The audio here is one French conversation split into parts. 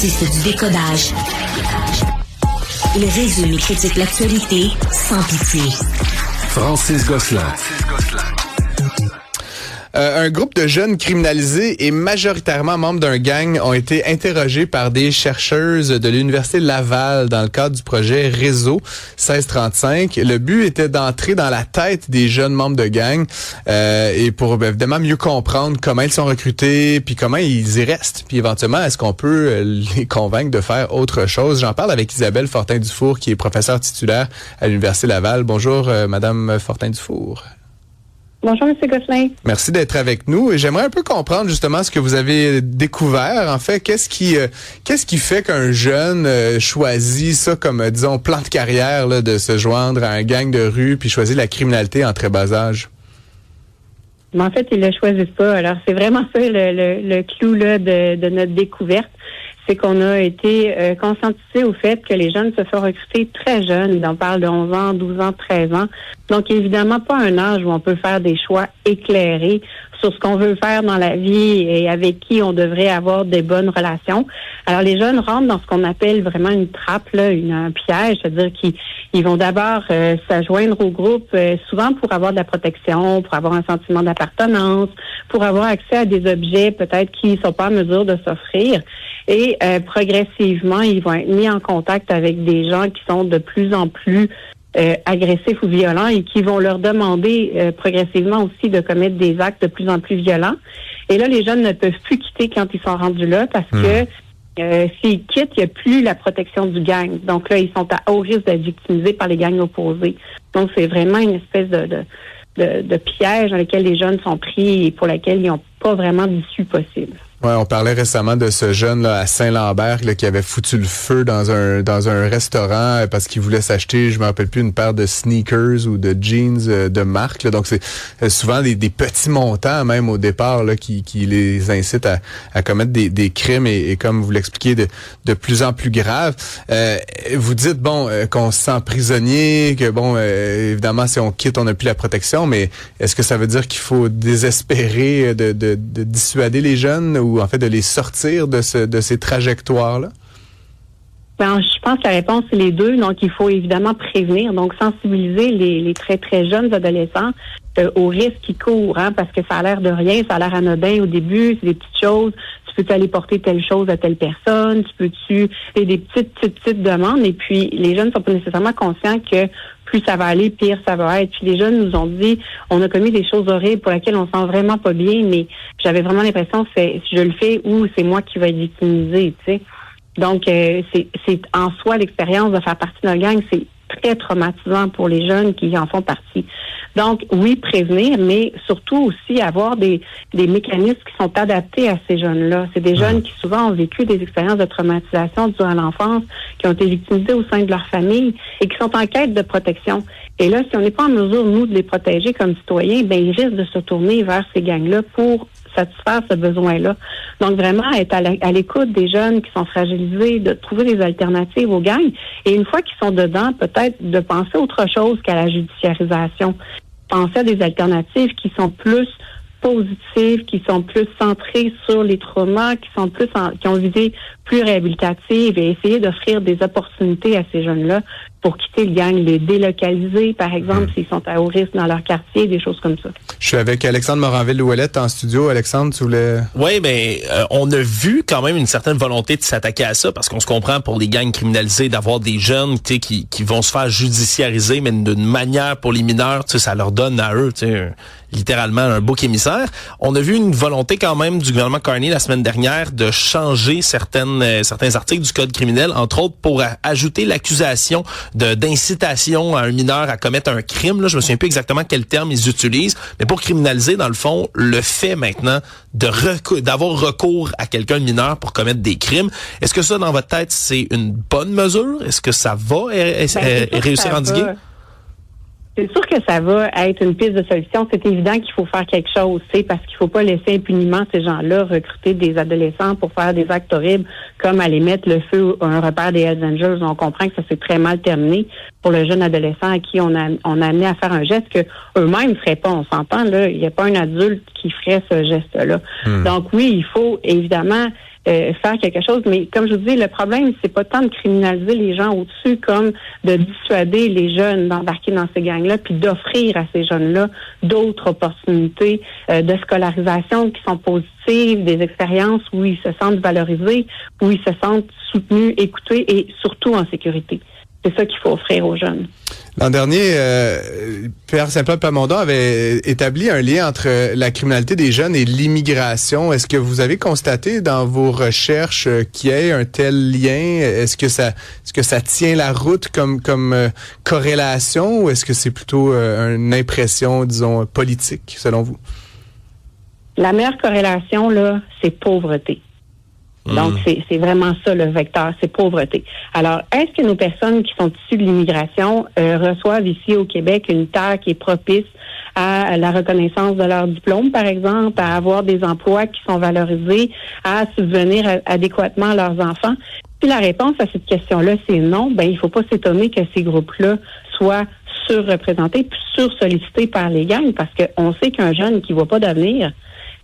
artiste du décodage. Il résume et critique l'actualité sans pitié. Francis Gosselin. Un groupe de jeunes criminalisés et majoritairement membres d'un gang ont été interrogés par des chercheuses de l'Université Laval dans le cadre du projet Réseau 1635. Le but était d'entrer dans la tête des jeunes membres de gang et pour évidemment mieux comprendre comment ils sont recrutés puis comment ils y restent. Puis éventuellement, est-ce qu'on peut les convaincre de faire autre chose? J'en parle avec Isabelle Fortin-Dufour qui est professeure titulaire à l'Université Laval. Bonjour, Madame Fortin-Dufour. Bonjour, M. Gosselin. Merci d'être avec nous. Et j'aimerais un peu comprendre justement ce que vous avez découvert. En fait, qu'est-ce qui fait qu'un jeune choisit ça comme, disons, plan de carrière là, de se joindre à un gang de rue puis choisir la criminalité en très bas âge? Mais en fait, ils le choisissent pas. Alors, c'est vraiment ça le clou là, de notre découverte. C'est qu'on a été conscientisés au fait que les jeunes se font recruter très jeunes. On parle de 11 ans, 12 ans, 13 ans. Donc, évidemment, pas un âge où on peut faire des choix éclairés sur ce qu'on veut faire dans la vie et avec qui on devrait avoir des bonnes relations. Alors, les jeunes rentrent dans ce qu'on appelle vraiment une trappe, là, un piège, c'est-à-dire qu'ils vont d'abord s'adjoindre au groupe, souvent pour avoir de la protection, pour avoir un sentiment d'appartenance, pour avoir accès à des objets peut-être qui ne sont pas en mesure de s'offrir. Et progressivement, ils vont être mis en contact avec des gens qui sont de plus en plus agressifs ou violents et qui vont leur demander progressivement aussi de commettre des actes de plus en plus violents. Et là, les jeunes ne peuvent plus quitter quand ils sont rendus là parce que s'ils quittent, il n'y a plus la protection du gang. Donc là, ils sont à haut risque d'être victimisés par les gangs opposés. Donc, c'est vraiment une espèce de piège dans lequel les jeunes sont pris et pour lequel ils n'ont pas vraiment d'issue possible. Ouais, on parlait récemment de ce jeune là à Saint-Lambert là, qui avait foutu le feu dans un restaurant parce qu'il voulait s'acheter, je me rappelle plus, une paire de sneakers ou de jeans de marque. Là. Donc c'est souvent des petits montants même au départ là qui les incitent à commettre des crimes et comme vous l'expliquez de plus en plus graves. Vous dites qu'on se sent prisonnier, que évidemment si on quitte on n'a plus la protection, mais est-ce que ça veut dire qu'il faut désespérer de dissuader les jeunes ou en fait de les sortir de ces trajectoires-là? Je pense que la réponse, c'est les deux. Donc, il faut évidemment prévenir, donc sensibiliser les très, très jeunes adolescents aux risques qu'ils courent, parce que ça a l'air de rien, ça a l'air anodin au début, c'est des petites choses. Tu peux aller porter telle chose à telle personne, c'est des petites demandes, et puis les jeunes ne sont pas nécessairement conscients que plus ça va aller, pire ça va être. Puis les jeunes nous ont dit, on a commis des choses horribles pour lesquelles on se sent vraiment pas bien, mais j'avais vraiment l'impression que si je le fais ou c'est moi qui vais être victimisé, tu sais. Donc, c'est en soi l'expérience de faire partie d'un gang, c'est très traumatisant pour les jeunes qui en font partie. Donc, oui, prévenir, mais surtout aussi avoir des mécanismes qui sont adaptés à ces jeunes-là. C'est des jeunes qui souvent ont vécu des expériences de traumatisation durant l'enfance, qui ont été victimisés au sein de leur famille et qui sont en quête de protection. Et là, si on n'est pas en mesure, nous, de les protéger comme citoyens, ils risquent de se tourner vers ces gangs-là pour satisfaire ce besoin-là. Donc, vraiment, être à l'écoute des jeunes qui sont fragilisés, de trouver des alternatives aux gangs. Et une fois qu'ils sont dedans, peut-être de penser autre chose qu'à la judiciarisation. Penser à des alternatives qui sont plus positives, qui sont plus centrées sur les traumas, qui ont une visée plus réhabilitative et essayer d'offrir des opportunités à ces jeunes-là pour quitter le gang, les délocaliser, par exemple, s'ils sont à haut risque dans leur quartier, des choses comme ça. Je suis avec Alexandre Moranville-Ouellette en studio. Alexandre, tu voulais... Oui, on a vu quand même une certaine volonté de s'attaquer à ça, parce qu'on se comprend pour les gangs criminalisés d'avoir des jeunes qui vont se faire judiciariser, mais d'une manière pour les mineurs, ça leur donne à eux littéralement un bouc émissaire. On a vu une volonté quand même du gouvernement Carney la semaine dernière de changer certains articles du code criminel, entre autres pour ajouter l'accusation d'incitation à un mineur à commettre un crime. Là, je me souviens plus exactement quel terme ils utilisent, mais pour criminaliser, dans le fond, le fait maintenant d'avoir recours à quelqu'un de mineur pour commettre des crimes. Est-ce que ça, dans votre tête, c'est une bonne mesure? Est-ce que ça va réussir à endiguer? C'est sûr que ça va être une piste de solution. C'est évident qu'il faut faire quelque chose, parce qu'il faut pas laisser impunément ces gens-là recruter des adolescents pour faire des actes horribles, comme aller mettre le feu à un repère des Hells Angels. On comprend que ça s'est très mal terminé pour le jeune adolescent à qui on a amené à faire un geste que eux-mêmes feraient pas. On s'entend, là, il n'y a pas un adulte qui ferait ce geste-là. Donc oui, il faut évidemment faire quelque chose. Mais comme je vous dis, le problème, c'est pas tant de criminaliser les gens au-dessus comme de dissuader les jeunes d'embarquer dans ces gangs-là, puis d'offrir à ces jeunes-là d'autres opportunités de scolarisation qui sont positives, des expériences où ils se sentent valorisés, où ils se sentent soutenus, écoutés et surtout en sécurité. C'est ça qu'il faut offrir aux jeunes. L'an dernier, Pierre Saint-Paul-Plamondon avait établi un lien entre la criminalité des jeunes et l'immigration. Est-ce que vous avez constaté dans vos recherches qu'il y ait un tel lien? Est-ce que ça tient la route comme corrélation ou est-ce que c'est plutôt une impression, disons, politique, selon vous? La meilleure corrélation, là, c'est pauvreté. Donc, c'est vraiment ça le vecteur, c'est pauvreté. Alors, est-ce que nos personnes qui sont issues de l'immigration reçoivent ici au Québec une terre qui est propice à la reconnaissance de leur diplôme, par exemple, à avoir des emplois qui sont valorisés, à subvenir adéquatement à leurs enfants? Si la réponse à cette question-là, c'est non, ben il faut pas s'étonner que ces groupes-là soient surreprésentés puis sursollicités par les gangs, parce qu'on sait qu'un jeune qui voit pas d'avenir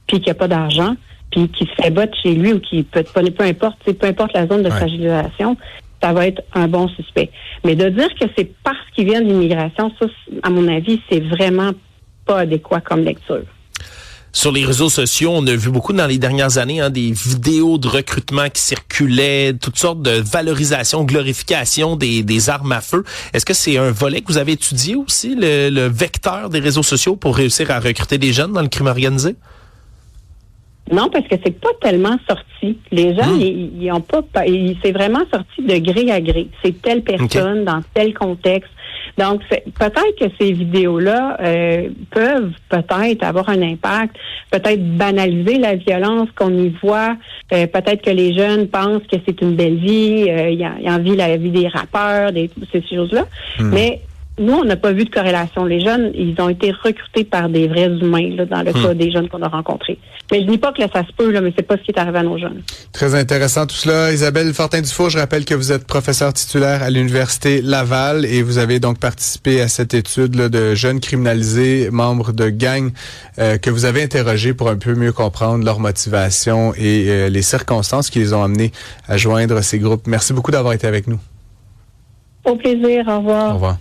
puis qui a pas d'argent, puis qui se fait battre chez lui ou qui peu importe la zone de fragilisation, ça va être un bon suspect. Mais de dire que c'est parce qu'ils viennent de l'immigration, ça, à mon avis, c'est vraiment pas adéquat comme lecture. Sur les réseaux sociaux, on a vu beaucoup dans les dernières années des vidéos de recrutement qui circulaient, toutes sortes de valorisation, glorification des armes à feu. Est-ce que c'est un volet que vous avez étudié aussi, le vecteur des réseaux sociaux pour réussir à recruter des jeunes dans le crime organisé? Non, parce que c'est pas tellement sorti. Les gens, ils ont pas, c'est vraiment sorti de gré à gré. C'est telle personne dans tel contexte. Donc, peut-être que ces vidéos-là peuvent peut-être avoir un impact, peut-être banaliser la violence qu'on y voit. Peut-être que les jeunes pensent que c'est une belle vie, ils envient la vie des rappeurs, ces choses-là. Mais nous, on n'a pas vu de corrélation. Les jeunes, ils ont été recrutés par des vrais humains là, dans le cas des jeunes qu'on a rencontrés. Mais je dis pas que là, ça se peut, là, mais c'est pas ce qui est arrivé à nos jeunes. Très intéressant tout cela. Isabelle Fortin-Dufour, je rappelle que vous êtes professeure titulaire à l'Université Laval et vous avez donc participé à cette étude là, de jeunes criminalisés, membres de gangs, que vous avez interrogés pour un peu mieux comprendre leur motivation et les circonstances qui les ont amenés à joindre ces groupes. Merci beaucoup d'avoir été avec nous. Au plaisir. Au revoir. Au revoir.